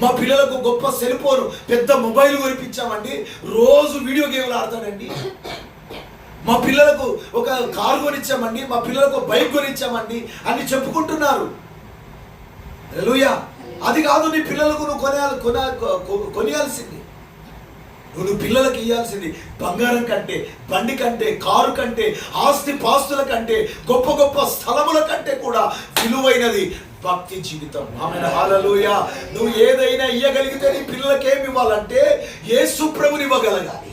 మా పిల్లలకు గొప్ప సెల్ ఫోన్ పెద్ద మొబైల్ కొనిపించామండి, రోజు వీడియో గేమ్లు ఆడతాడండి. మా పిల్లలకు ఒక కారు కొనిచ్చామండి, మా పిల్లలకు బైక్ కొనిచ్చామండి అని చెప్పుకుంటున్నారు. హల్లెలూయా. అది కాదు నీ పిల్లలకు నువ్వు కొనియాల్సింది. నువ్వు పిల్లలకు ఇవ్వాల్సింది బంగారం కంటే, బండి కంటే, కారు కంటే, ఆస్తి పాస్తుల కంటే, గొప్ప గొప్ప స్థలముల కంటే కూడా విలువైనది భక్తి జీవితం. ఆమేన్, హల్లెలూయా. నువ్వు ఏదైనా ఇవ్వగలిగితే నీ పిల్లలకి ఏమి ఇవ్వాలంటే యేసు ప్రభుని ఇవ్వగలగాలి.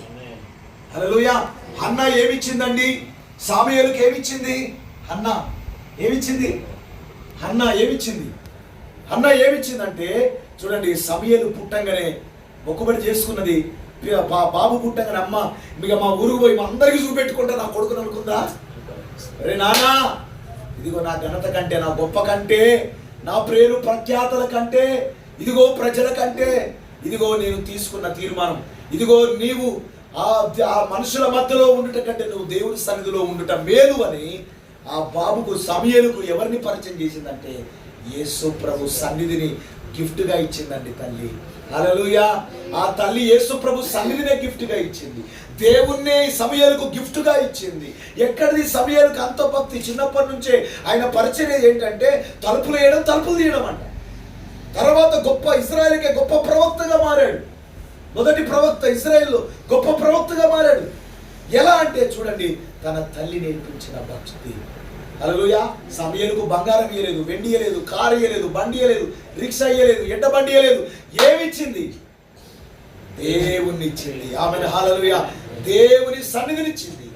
హల్లెలూయా. హన్న ఏమిచ్చిందండి? సాముయేలుకి ఏమిచ్చింది? హన్న ఏమిచ్చిందంటే చూడండి, సమూయేలు పుట్టంగానే మొక్కుబడి చేసుకున్నది. బాబు పుట్టంగానే అమ్మ ఇక మా ఊరికి పోయి మా అందరికీ చూపెట్టుకుంటా నా కొడుకుని అనుకుందా? అరే నానా, ఇదిగో నా ఘనత కంటే, నా గొప్ప కంటే, నా పేరు ప్రఖ్యాతల కంటే, ఇదిగో ప్రజల కంటే, ఇదిగో నేను తీసుకున్న తీర్మానం, ఇదిగో నీవు ఆ మనుషుల మధ్యలో ఉండుట కంటే నువ్వు దేవుని సన్నిధిలో ఉండుట మేలు అని ఆ బాబుకు సమూయేలుకు ఎవరిని పరిచయం చేసిందంటే యేసు ప్రభు సన్నిధిని గిఫ్ట్గా ఇచ్చిందండి తల్లి. హల్లెలూయా. ఆ తల్లి యేసు ప్రభు సన్నిధినే గిఫ్ట్గా ఇచ్చింది. దేవుణ్ణి సమూయేలుకు గిఫ్ట్గా ఇచ్చింది. ఎక్కడిది సమూయేలుకు అంత భక్తి? చిన్నప్పటి నుంచే ఆయన పరిచయం ఏంటంటే తలుపులు వేయడం, తలుపులు తీయడం అంట. తర్వాత గొప్ప ఇశ్రాయేలుకే గొప్ప ప్రవక్తగా మారాడు. మొదటి ప్రవక్త ఇశ్రాయేల్లో గొప్ప ప్రవక్తగా మారాడు. ఎలా అంటే చూడండి, తన తల్లి నేర్పించిన భక్తి. హల్లెలూయా. సమూయేలుకు బంగారం ఇయ్యలేదు, వెండి ఇయ్యలేదు, కారు ఇయ్యలేదు, బండి ఇయ్యలేదు, రిక్షా ఇయ్యలేదు, ఎడ్డ బండి ఇయ్యలేదు. ఏమిచ్చింది? దేవుణ్ణి ఇచ్చింది. ఆమెను హల్లెలూయా. దేవుని సన్నిధినిచ్చింది.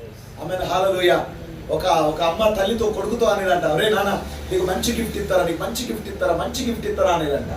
ఆమెను హల్లెలూయా. ఒక అమ్మ తల్లితో కొడుకుతో అనేదంట, అరే నాన్న నీకు మంచి గిఫ్ట్ ఇస్తారా, నీకు మంచి గిఫ్ట్ ఇస్తారా, మంచి గిఫ్ట్ ఇస్తారా అనేదంట.